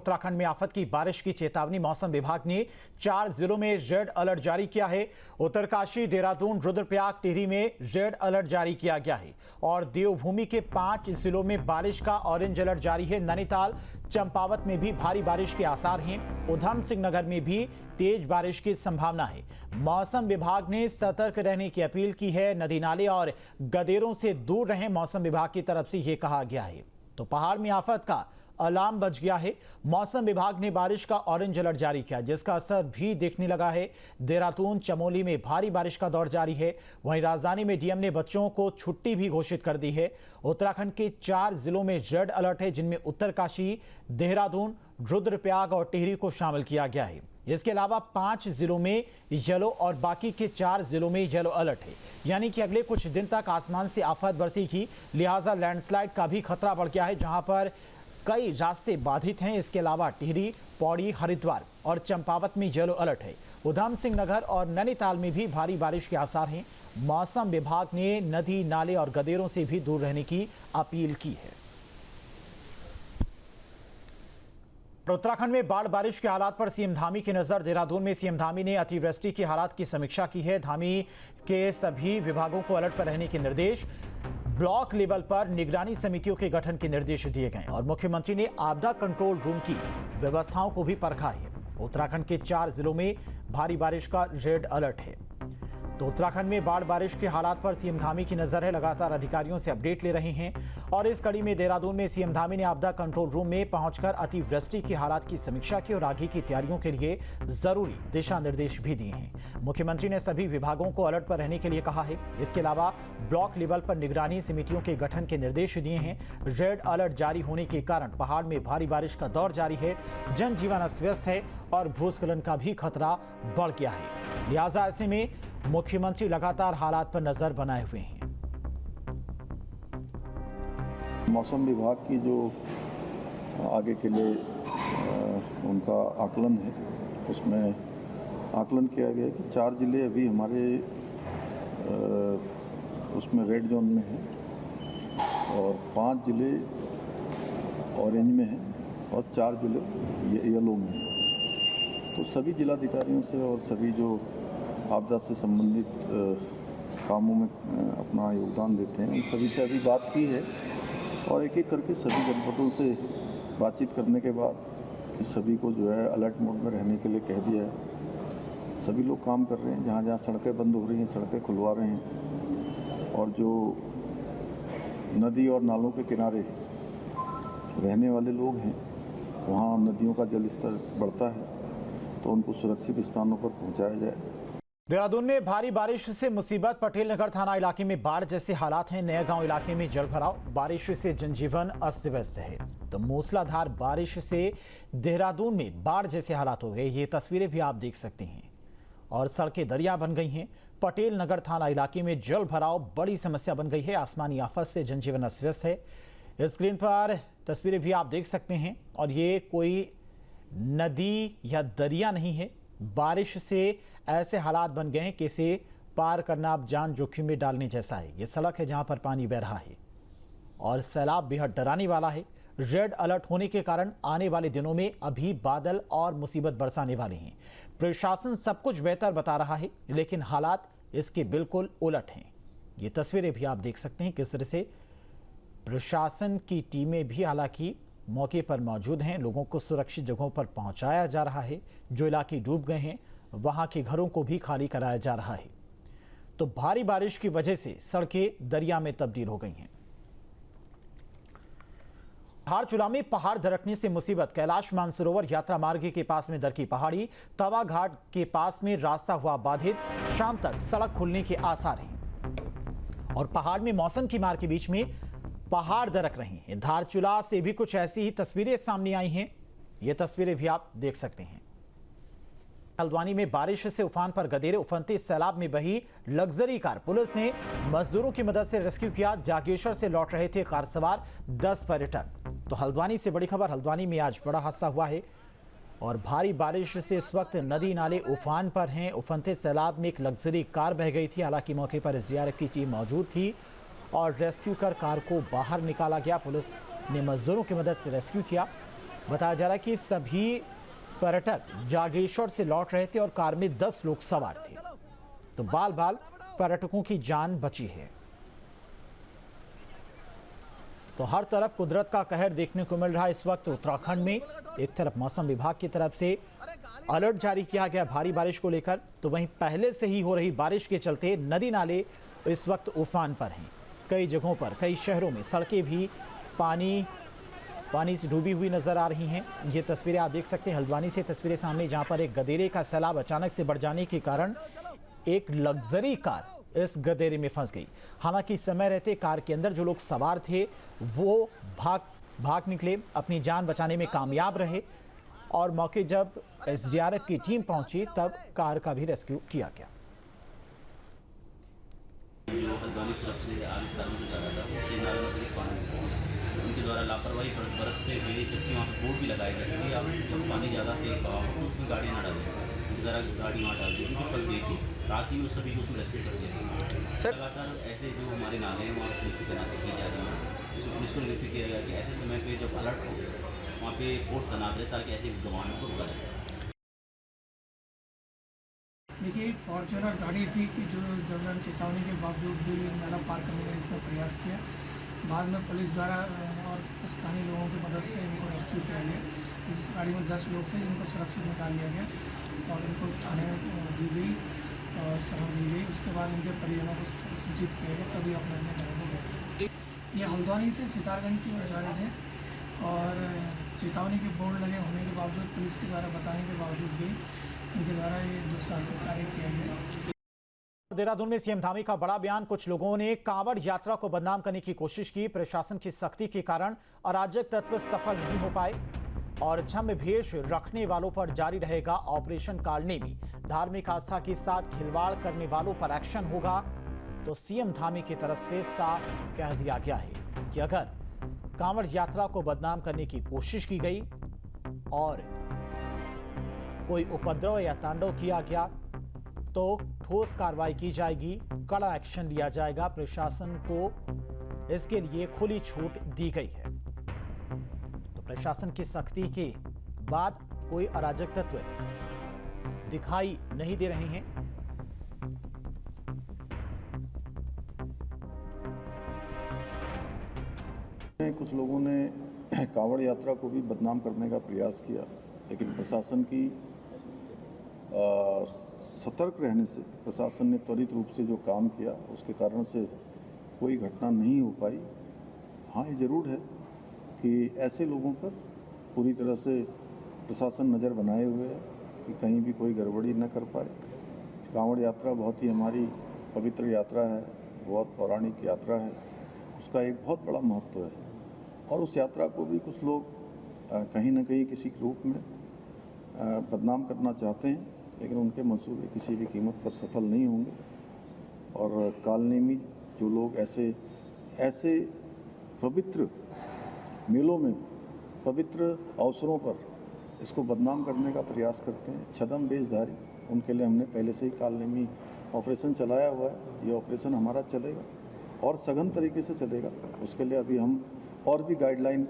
उत्तराखंड में आफत की बारिश की चेतावनी मौसम विभाग ने 4 जिलों में रेड अलर्ट जारी किया है। उत्तरकाशी, देहरादून, रुद्रप्रयाग, टिहरी में रेड अलर्ट जारी किया गया है और देवभूमि के 5 जिलों में बारिश का ऑरेंज अलर्ट जारी है। नैनीताल, चंपावत में भी भारी बारिश के आसार हैं। उधम सिंह नगर में भी तेज बारिश की संभावना है। मौसम विभाग ने सतर्क रहने की अपील की है। नदी नाले और गदेरों से दूर रहें, मौसम विभाग की तरफ से यह कहा गया है। तो पहाड़ में आफत का अलार्म बज गया है। मौसम विभाग ने बारिश का ऑरेंज अलर्ट जारी किया, जिसका असर भी देखने लगा है। देहरादून, चमोली में भारी बारिश का दौर जारी है। वहीं राजधानी में डीएम ने बच्चों को छुट्टी भी घोषित कर दी है। उत्तराखंड के 4 जिलों में रेड अलर्ट है, जिनमें उत्तरकाशी, देहरादून, रुद्रप्रयाग और टिहरी को शामिल किया गया है। इसके अलावा 5 जिलों में येलो और बाकी के 4 जिलों में येलो अलर्ट है, यानी कि अगले कुछ दिन तक आसमान से आफत बरसेगी। लिहाजा लैंडस्लाइड का भी खतरा बढ़ गया है, जहां पर कई रास्ते बाधित हैं। इसके अलावा टिहरी, पौड़ी, हरिद्वार और चंपावत में येलो अलर्ट है। उधम सिंह नगर और नैनीताल में भी भारी बारिश के आसार हैं। मौसम विभाग ने नदी नाले और गदेरों से भी दूर रहने की अपील की है। उत्तराखंड में बाढ़ बारिश के हालात पर सीएम धामी की नजर। देहरादून में सीएम धामी ने अतिवृष्टि के हालात की समीक्षा की है। धामी के सभी विभागों को अलर्ट पर रहने के निर्देश, ब्लॉक लेवल पर निगरानी समितियों के गठन के निर्देश दिए गए और मुख्यमंत्री ने आपदा कंट्रोल रूम की व्यवस्थाओं को भी परखा है। उत्तराखंड के 4 जिलों में भारी बारिश का रेड अलर्ट है। तो उत्तराखंड में बाढ़ बारिश के हालात पर सीएम धामी की नजर है। लगातार अधिकारियों से अपडेट ले रहे हैं और इस कड़ी में देहरादून में सीएम धामी ने आपदा कंट्रोल रूम में पहुंचकर अतिवृष्टि के हालात की समीक्षा की और आगे की तैयारियों के लिए जरूरी दिशा निर्देश भी दिए हैं। मुख्यमंत्री ने सभी विभागों को अलर्ट पर रहने के लिए कहा है। इसके अलावा ब्लॉक लेवल पर निगरानी समितियों के गठन के निर्देश दिए हैं। रेड अलर्ट जारी होने के कारण पहाड़ में भारी बारिश का दौर जारी है। जनजीवन अस्त व्यस्त है और भूस्खलन का भी खतरा बढ़ गया है। लिहाजा ऐसे में मुख्यमंत्री लगातार हालात पर नजर बनाए हुए हैं। मौसम विभाग की जो आगे के लिए उनका आकलन है, उसमें आकलन किया गया कि 4 जिले अभी हमारे उसमें रेड जोन में हैं और 5 जिले ऑरेंज में हैं और 4 जिले येलो में हैं। तो सभी जिलाधिकारियों से और सभी जो आपदा से संबंधित कामों में अपना योगदान देते हैं, उन सभी से अभी बात की है और एक एक करके सभी जनपदों से बातचीत करने के बाद कि सभी को जो है अलर्ट मोड में रहने के लिए कह दिया है। सभी लोग काम कर रहे हैं। जहाँ जहाँ सड़कें बंद हो रही हैं, सड़कें खुलवा रहे हैं और जो नदी और नालों के किनारे रहने वाले लोग हैं, वहाँ नदियों का जल स्तर बढ़ता है, तो उनको सुरक्षित स्थानों पर पहुँचाया जाए। देहरादून में भारी बारिश से मुसीबत। पटेल नगर थाना इलाके में बाढ़ जैसे हालात हैं। नया गांव इलाके में जलभराव, बारिश से जनजीवन अस्त व्यस्त है। तो मूसलाधार बारिश से देहरादून में बाढ़ जैसे हालात हो गए। ये तस्वीरें भी आप देख सकते हैं और सड़कें दरिया बन गई हैं। पटेल नगर थाना इलाके में जल भराव बड़ी समस्या बन गई है। आसमानी आफत से जनजीवन अस्त व्यस्त है। स्क्रीन पर तस्वीरें भी आप देख सकते हैं और ये कोई नदी या दरिया नहीं है। बारिश से ऐसे हालात बन गए हैं कि इसे पार करना अब जान जोखिम में डालने जैसा है। ये सड़क है जहां पर पानी बह रहा है और सैलाब बेहद डराने वाला है। रेड अलर्ट होने के कारण आने वाले दिनों में अभी बादल और मुसीबत बरसाने वाले हैं। प्रशासन सब कुछ बेहतर बता रहा है, लेकिन हालात इसके बिल्कुल उलट हैं। ये तस्वीरें भी आप देख सकते हैं किस तरह से प्रशासन की टीमें भी हालांकि मौके पर मौजूद हैं। लोगों को सुरक्षित जगहों पर पहुंचाया जा रहा है। जो इलाके डूब गए हैं, वहां के घरों को भी खाली कराया जा रहा है। तो भारी बारिश की वजह से सड़कें दरिया में तब्दील हो गई हैं। धारचूला में पहाड़ दरकने से मुसीबत। कैलाश मानसरोवर यात्रा मार्ग के पास में दरकी पहाड़ी। तवा घाट के पास में रास्ता हुआ बाधित। शाम तक सड़क खुलने के आसार हैं और पहाड़ में मौसम की मार के बीच में पहाड़ दरक रहे हैं। धारचूला से भी कुछ ऐसी ही तस्वीरें सामने आई हैं। ये तस्वीरें भी आप देख सकते हैं। हल्द्वानी में बारिश से उफान पर गदेरे। उफनते सैलाब में बही लग्जरी कार। पुलिस ने मजदूरों की मदद से रेस्क्यू किया। जागेश्वर से लौट रहे थे कार सवार 10 पर्यटक। तो हल्द्वानी से बड़ी खबर। हल्द्वानी में आज बड़ा हादसा हुआ है और भारी बारिश से इस वक्त नदी नाले उफान पर हैं। उफनते सैलाब में एक लग्जरी कार बह गई थी। हालांकि मौके पर एसडीआरएफ की टीम मौजूद थी और रेस्क्यू कर कार को बाहर निकाला गया। पुलिस ने मजदूरों की मदद से रेस्क्यू किया। बताया जा रहा है कि सभी पर्यटक जागेश्वर से लौट रहे थे और कार में 10 लोग सवार थे, तो बाल बाल पर्यटकों की जान बची है। तो हर तरफ कुदरत का कहर देखने को मिल रहा है इस वक्त उत्तराखंड में। एक तरफ मौसम विभाग की तरफ से अलर्ट जारी किया गया भारी बारिश को लेकर, तो वहीं पहले से ही हो रही बारिश के चलते नदी नाले इस वक्त उफान पर हैं। कई जगहों पर, कई शहरों में सड़कें भी पानी से डूबी हुई नजर आ रही हैं। ये तस्वीरें आप देख सकते हैं, हल्द्वानी से तस्वीरें सामने, जहां पर एक गदेरे का सैलाब अचानक से बढ़ जाने के कारण एक लग्जरी कार इस गदेरे में फंस गई। हालांकि समय रहते कार के अंदर जो लोग सवार थे वो भाग निकले, अपनी जान बचाने में कामयाब रहे और मौके जब एसडीआरएफ की टीम पहुंची तब कार का भी रेस्क्यू किया गया। जो हल्द्वानी तरफ से आलिस्तान में जा रहा था उससे नाले में करीब पानी उनके द्वारा लापरवाही बरतते हुए, जबकि वहाँ पर बोर्ड भी लगाए गए कि आप जब पानी ज़्यादा तेज बहाव हो तो उसमें गाड़ी ना डालें, उनकी द्वारा गाड़ी वहाँ डाल दी, उनकी फंस गई थी। रात ही उस सभी को उसमें रेस्क्यू कर दिया गया। लगातार ऐसे जो हमारे नाले हैं वहाँ पुलिस की तैनाती की जा रही है। इसमें पुलिस को निर्देशित किया गया कि ऐसे समय पे जब अलर्ट हो वहाँ पे फोर्स तैनात रहे ताकि ऐसे गवानों को रोका जा सके। देखिए, एक फॉर्च्यूनर गाड़ी थी कि जो जबरन चेतावनी के बावजूद भी नाला पार करने का इसका प्रयास किया। बाद में पुलिस द्वारा और स्थानीय लोगों की मदद से इनको रेस्क्यू किया गया। इस गाड़ी में 10 लोग थे जिनको सुरक्षित निकाल लिया गया और इनको थाने में दी गई और शरण दी गई। उसके बाद इनके परिजनों को सूचित किया गया, तभी अपने अपने घरों को गए। ये हल्द्वानी से सितारगंज की ओर जा रहे थे और चेतावनी के बोर्ड लगे होने के बावजूद, पुलिस के द्वारा बताने के बावजूद भी इनके द्वारा ये दुस्साहसिक कार्य किया गया। देहरादून में सीएम धामी का बड़ा बयान। कुछ लोगों ने कांवड़ यात्रा को बदनाम करने की कोशिश की। प्रशासन की सख्ती के कारण अराजक तत्व सफल नहीं हो पाए और छद्म भेष रखने वालों पर जारी रहेगा ऑपरेशन कालनेमी। धार्मिक आस्था के साथ खिलवाड़ करने वालों पर एक्शन होगा। तो सीएम धामी की तरफ से साफ कह दिया गया है कि अगर कांवड़ यात्रा को बदनाम करने की कोशिश की गई और कोई उपद्रव या तांडव किया गया तो ठोस कार्रवाई की जाएगी, कड़ा एक्शन लिया जाएगा। प्रशासन को इसके लिए खुली छूट दी गई है। तो प्रशासन की सख्ती के बाद कोई अराजक तत्व दिखाई नहीं दे रहे हैं। कुछ लोगों ने कांवड़ यात्रा को भी बदनाम करने का प्रयास किया, लेकिन प्रशासन की सतर्क रहने से प्रशासन ने त्वरित रूप से जो काम किया उसके कारण से कोई घटना नहीं हो पाई। हाँ, ये ज़रूर है कि ऐसे लोगों पर पूरी तरह से प्रशासन नज़र बनाए हुए है कि कहीं भी कोई गड़बड़ी न कर पाए। कांवड़ यात्रा बहुत ही हमारी पवित्र यात्रा है, बहुत पौराणिक यात्रा है, उसका एक बहुत बड़ा महत्व है और उस यात्रा को भी कुछ लोग कहीं न कहीं किसी रूप में बदनाम करना चाहते हैं, लेकिन उनके मंसूबे किसी भी कीमत पर सफल नहीं होंगे। और कालनेमी जो लोग ऐसे पवित्र मेलों में, पवित्र अवसरों पर इसको बदनाम करने का प्रयास करते हैं, छद्म वेशधारी, उनके लिए हमने पहले से ही कालनेमी ऑपरेशन चलाया हुआ है। ये ऑपरेशन हमारा चलेगा और सघन तरीके से चलेगा। उसके लिए अभी हम और भी गाइडलाइन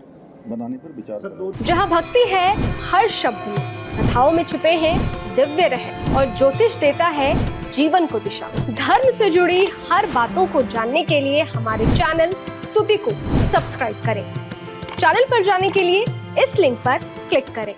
बनाने पर विचार करेंगे। जहां भक्ति है हर शब्द में, कथाओं में छिपे हैं दिव्य रहस्य और ज्योतिष देता है जीवन को दिशा। धर्म से जुड़ी हर बातों को जानने के लिए हमारे चैनल स्तुति को सब्सक्राइब करें। चैनल पर जाने के लिए इस लिंक पर क्लिक करें।